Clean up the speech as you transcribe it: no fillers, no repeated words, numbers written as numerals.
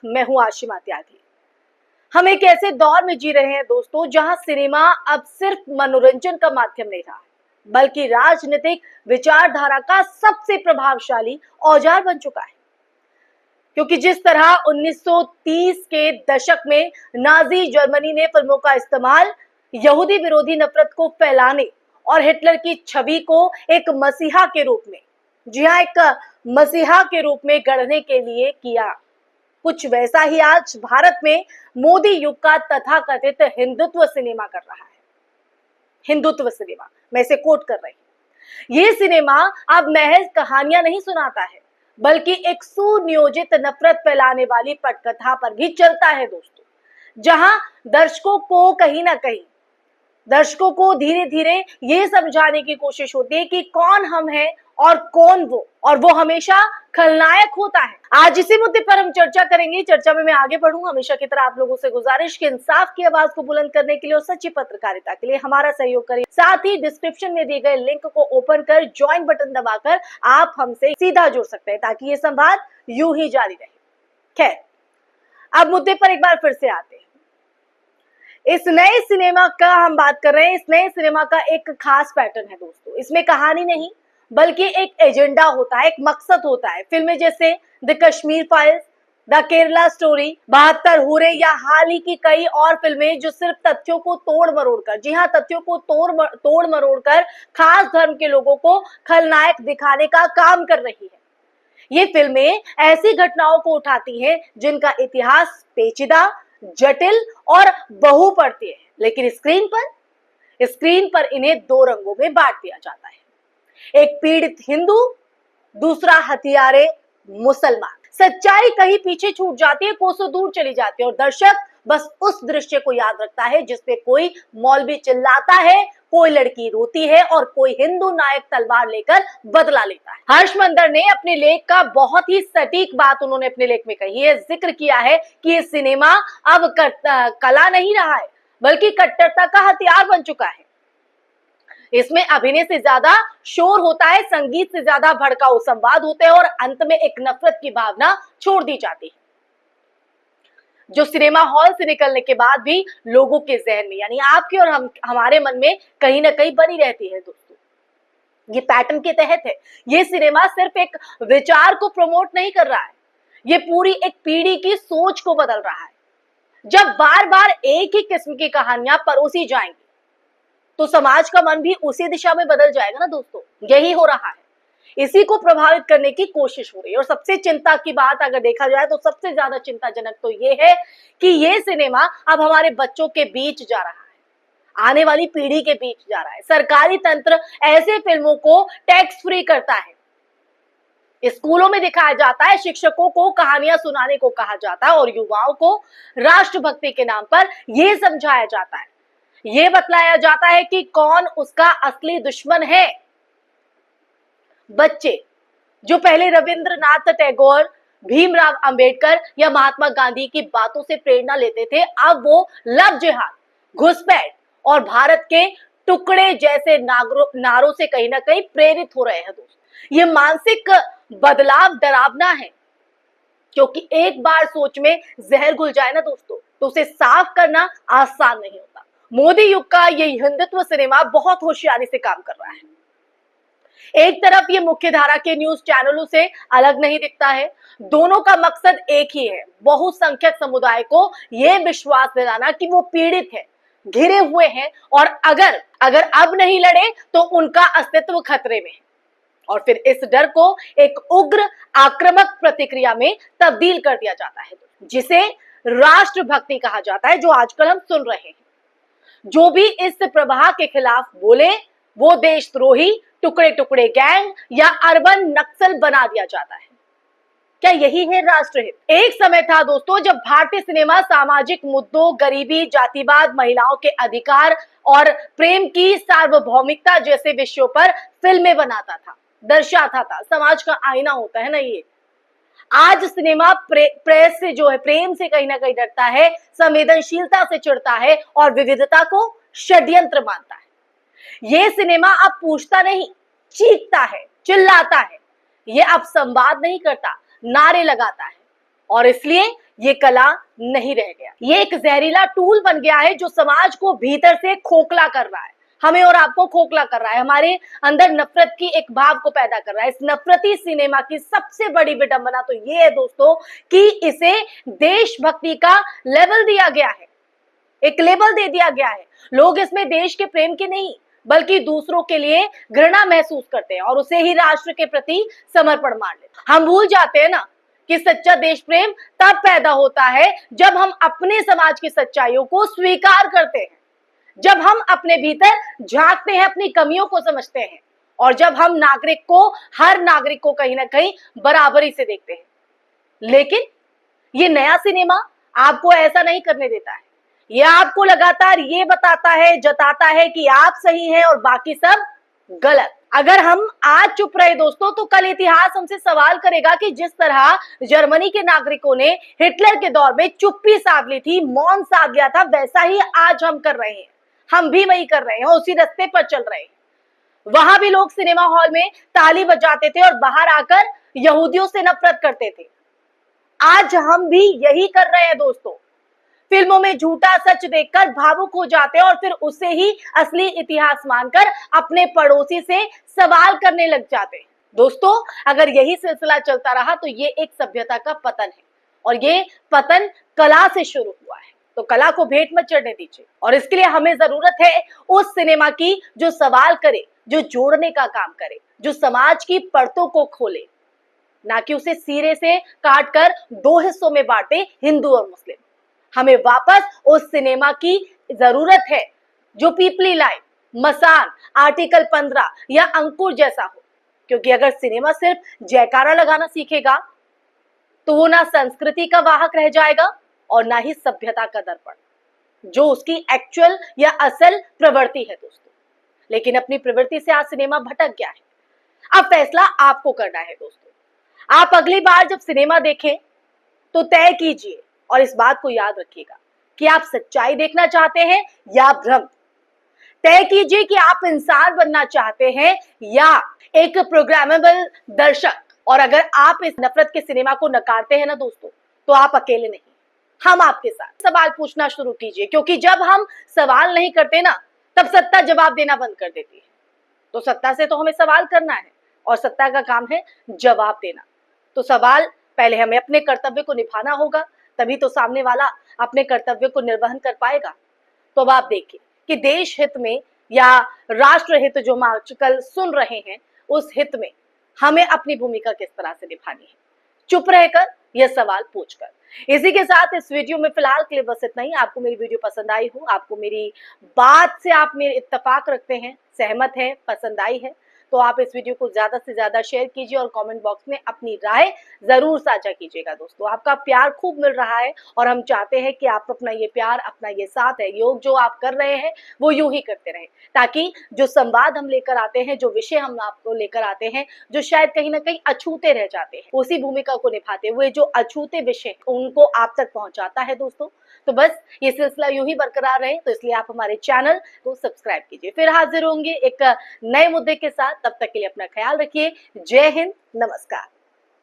मैं हूं आशिमा त्यागी। हम एक ऐसे दौर में जी रहे हैं दोस्तों, जहां सिनेमा अब सिर्फ मनोरंजन का माध्यम नहीं रहा, बल्कि राजनीतिक विचारधारा का सबसे प्रभावशाली औजार बन चुका है। क्योंकि जिस तरह 1930 के दशक में नाजी जर्मनी ने फिल्मों का इस्तेमाल यहूदी विरोधी नफरत को फैलाने और हिटलर की छवि को एक मसीहा के रूप में, जी हाँ, एक मसीहा के रूप में गढ़ने के लिए किया, कुछ वैसा ही आज भारत में मोदी युग का तथाकथित हिंदुत्व सिनेमा कर रहा है। हिंदुत्व सिनेमा, मैं इसे कोट कर रही हूं। ये सिनेमा अब महज कहानियां नहीं सुनाता है, बल्कि एक सुनियोजित नफरत फैलाने वाली पटकथा पर भी चलता है दोस्तों, जहां दर्शकों को धीरे धीरे ये समझाने की कोशिश होती है कि कौन हम हैं और कौन वो, और वो हमेशा खलनायक होता है। आज इसी मुद्दे पर हम चर्चा करेंगे। चर्चा में मैं आगे बढ़ूं, हमेशा की तरह आप लोगों से गुजारिश कि इंसाफ की आवाज को बुलंद करने के लिए और सच्ची पत्रकारिता के लिए हमारा सहयोग करें। साथ ही डिस्क्रिप्शन में दिए गए लिंक को ओपन कर ज्वाइन बटन दबाकर आप हमसे सीधा जुड़ सकते हैं, ताकि ये संवाद यूं ही जारी रहे। खैर, अब मुद्दे पर एक बार फिर से आते हैं। इस नए सिनेमा का हम बात कर रहे हैं। इस नए सिनेमा का एक खास पैटर्न है दोस्तों। इसमें कहानी नहीं, बल्कि एक एजेंडा होता है, एक मकसद होता है। फिल्में जैसे the Kashmir files, the Kerala story, 72 हूरे या हाल ही की कई और फिल्में जो सिर्फ तथ्यों को तोड़ मरोड़ कर, जी हाँ, तथ्यों को तोड़ मरोड़ कर खास धर्म के लोगों को खलनायक दिखाने का काम कर रही है। ये फिल्में ऐसी घटनाओं को उठाती हैं जिनका इतिहास पेचीदा, जटिल और बहु पड़ती है, लेकिन स्क्रीन पर इन्हें दो रंगों में बांट दिया जाता है। एक पीड़ित हिंदू, दूसरा हथियारे मुसलमान। सच्चाई कहीं पीछे छूट जाती है, कोसों दूर चली जाती है, और दर्शक बस उस दृश्य को याद रखता है जिसमें कोई मौलवी चिल्लाता है, कोई लड़की रोती है और कोई हिंदू नायक तलवार लेकर बदला लेता है। हर्ष मंदर ने अपने लेख का बहुत ही सटीक बात उन्होंने अपने लेख में कही है, जिक्र किया है कि ये सिनेमा अब कला नहीं रहा है, बल्कि कट्टरता का हथियार बन चुका है। इसमें अभिनय से ज्यादा शोर होता है, संगीत से ज्यादा भड़काऊ संवाद होते हैं और अंत में एक नफरत की भावना छोड़ दी जाती है, जो सिनेमा हॉल से निकलने के बाद भी लोगों के जहन में, यानी आपके और हमारे मन में कहीं ना कहीं बनी रहती है दोस्तों। ये पैटर्न के तहत है। ये सिनेमा सिर्फ एक विचार को प्रमोट नहीं कर रहा है, ये पूरी एक पीढ़ी की सोच को बदल रहा है। जब बार बार एक ही किस्म की कहानियां परोसी जाएंगी, तो समाज का मन भी उसी दिशा में बदल जाएगा ना दोस्तों। यही हो रहा है, इसी को प्रभावित करने की कोशिश हो रही है। और सबसे चिंता की बात अगर देखा जाए तो सबसे ज्यादा चिंताजनक तो ये है कि ये सिनेमा अब हमारे बच्चों के बीच जा रहा है, आने वाली पीढ़ी के बीच जा रहा है। सरकारी तंत्र ऐसे फिल्मों को टैक्स फ्री करता है, स्कूलों में दिखाया जाता है, शिक्षकों को कहानियां सुनाने को कहा जाता है और युवाओं को राष्ट्रभक्ति के नाम पर यह समझाया जाता है, ये बतलाया जाता है कि कौन उसका असली दुश्मन है। बच्चे जो पहले रविंद्रनाथ टैगोर, भीमराव अंबेडकर या महात्मा गांधी की बातों से प्रेरणा लेते थे, अब वो लव जिहाद, घुसपैठ और भारत के टुकड़े जैसे नारों से कहीं ना कहीं प्रेरित हो रहे हैं दोस्तों। ये मानसिक बदलाव डरावना है, क्योंकि एक बार सोच में जहर घुल जाए ना दोस्तों, तो उसे साफ करना आसान नहीं होता। मोदी युग का ये हिंदुत्व सिनेमा बहुत होशियारी से काम कर रहा है। एक तरफ ये मुख्य धारा के न्यूज चैनलों से अलग नहीं दिखता है, दोनों का मकसद एक ही है, बहुसंख्यक समुदाय को यह विश्वास दिलाना कि वो पीड़ित है, घिरे हुए हैं, और अगर अब नहीं लड़े तो उनका अस्तित्व खतरे में है। और फिर इस डर को एक उग्र आक्रामक प्रतिक्रिया में तब्दील कर दिया जाता है, जिसे राष्ट्रभक्ति कहा जाता है, जो आजकल हम सुन रहे हैं। जो भी इस प्रवाह के खिलाफ बोले, वो देशद्रोही, टुकड़े टुकड़े गैंग या अर्बन नक्सल बना दिया जाता है। क्या यही है राष्ट्रहित? एक समय था दोस्तों जब भारतीय सिनेमा सामाजिक मुद्दों, गरीबी, जातिवाद, महिलाओं के अधिकार और प्रेम की सार्वभौमिकता जैसे विषयों पर फिल्में बनाता था, दर्शाता था। समाज का आईना होता है ना ये। आज सिनेमा प्रेस से जो है, प्रेम से कहीं ना कहीं डरता है, संवेदनशीलता से चिढ़ता है और विविधता को षड्यंत्र मानता है। ये सिनेमा अब पूछता नहीं, चीखता है, चिल्लाता है। ये अब संवाद नहीं करता, नारे लगाता है। और इसलिए ये कला नहीं रह गया। ये एक जहरीला टूल बन गया है जो समाज को भीतर से खोखला कर रहा है, हमें और आपको खोखला कर रहा है, हमारे अंदर नफरत की एक भाव को पैदा कर रहा है। इस नफरती सिनेमा की सबसे बड़ी विडंबना तो ये है दोस्तों कि इसे देशभक्ति का लेवल दिया गया है, एक लेबल दे दिया गया है। लोग इसमें देश के प्रेम के नहीं बल्कि दूसरों के लिए घृणा महसूस करते हैं और उसे ही राष्ट्र के प्रति समर्पण मान लेते हैं। हम भूल जाते हैं ना कि सच्चा देश प्रेम तब पैदा होता है जब हम अपने समाज की सच्चाइयों को स्वीकार करते हैं, जब हम अपने भीतर झांकते हैं, अपनी कमियों को समझते हैं और जब हम हर नागरिक को कहीं ना कहीं बराबरी से देखते हैं। लेकिन ये नया सिनेमा आपको ऐसा नहीं करने देता है। ये आपको लगातार ये बताता है, जताता है कि आप सही हैं और बाकी सब गलत। अगर हम आज चुप रहे दोस्तों तो कल इतिहास हमसे सवाल करेगा कि जिस तरह जर्मनी के नागरिकों ने हिटलर के दौर में चुप्पी साध ली थी, मौन साध लिया था, वैसा ही आज हम कर रहे हैं। हम भी वही कर रहे हैं, उसी रास्ते पर चल रहे हैं। वहां भी लोग सिनेमा हॉल में ताली बजाते थे और बाहर आकर यहूदियों से नफरत करते थे। आज हम भी यही कर रहे हैं दोस्तों। फिल्मों में झूठा सच देखकर भावुक हो जाते हैं और फिर उसे ही असली इतिहास मानकर अपने पड़ोसी से सवाल करने लग जाते हैं। दोस्तों, अगर यही सिलसिला चलता रहा तो ये एक सभ्यता का पतन है और ये पतन कला से शुरू हुआ है। तो कला को भेंट मत चढ़ने दीजिए और इसके लिए हमें जरूरत है उस सिनेमा की जो सवाल करे, जो जोड़ने का काम करे, जो समाज की परतों को खोले, ना कि उसे सिरे से काटकर दो हिस्सों में बांटे, हिंदू और मुस्लिम। हमें वापस उस सिनेमा की जरूरत है जो पीपली लाइन, मसान, आर्टिकल 15 या अंकुर जैसा हो। क्योंकि अगर सिनेमा सिर्फ जयकारा लगाना सीखेगा तो वो ना संस्कृति का वाहक रह जाएगा और ना ही सभ्यता का दर्पण, जो उसकी एक्चुअल या असल प्रवृत्ति है दोस्तों। लेकिन अपनी प्रवृत्ति से आज सिनेमा भटक गया है। अब फैसला आपको करना है दोस्तों। आप अगली बार जब सिनेमा देखें तो तय कीजिए और इस बात को याद रखिएगा कि आप सच्चाई देखना चाहते हैं या भ्रम। तय कीजिए कि आप इंसान बनना चाहते हैं या एक प्रोग्रामेबल दर्शक। और अगर आप इस नफरत के सिनेमा को नकारते हैं ना दोस्तों, तो आप अकेले नहीं, हम आपके साथ। सवाल पूछना शुरू कीजिए, क्योंकि जब हम सवाल नहीं करते ना तब सत्ता जवाब देना बंद कर देती है। तो सत्ता से तो हमें सवाल करना है और सत्ता का काम है जवाब देना। तो सवाल पहले हमें अपने कर्तव्य को निभाना होगा, तभी तो सामने वाला अपने कर्तव्य को निर्वहन कर पाएगा। तो अब आप देखिए कि देश हित में या राष्ट्र हित जो हम आजकल सुन रहे हैं, उस हित में हमें अपनी भूमिका किस तरह से निभानी है, चुप रहकर या सवाल पूछकर। इसी के साथ इस वीडियो में फिलहाल के लिए बस इतना ही। आपको मेरी वीडियो पसंद आई हो, आपको मेरी बात से आप मेरे इत्तेफाक रखते हैं, सहमत हैं, पसंद आई है, तो आप इस वीडियो को ज्यादा से ज्यादा शेयर कीजिए और कमेंट बॉक्स में अपनी राय जरूर साझा कीजिएगा दोस्तों। आपका प्यार खूब मिल रहा है और हम चाहते हैं कि आप अपना ये प्यार, अपना ये साथ, सहयोग जो आप कर रहे हैं वो यूं ही करते रहें, ताकि जो संवाद हम लेकर आते हैं, जो विषय हम आपको लेकर आते हैं, जो शायद कहीं ना कहीं अछूते रह जाते हैं, उसी भूमिका को निभाते हुए जो अछूते विषय उनको आप तक पहुंचाता है दोस्तों। तो बस ये सिलसिला यूं ही बरकरार रहे, तो इसलिए आप हमारे चैनल को सब्सक्राइब कीजिए। फिर हाजिर होंगे एक नए मुद्दे के साथ, तब तक के लिए अपना ख्याल रखिए। जय हिंद, नमस्कार।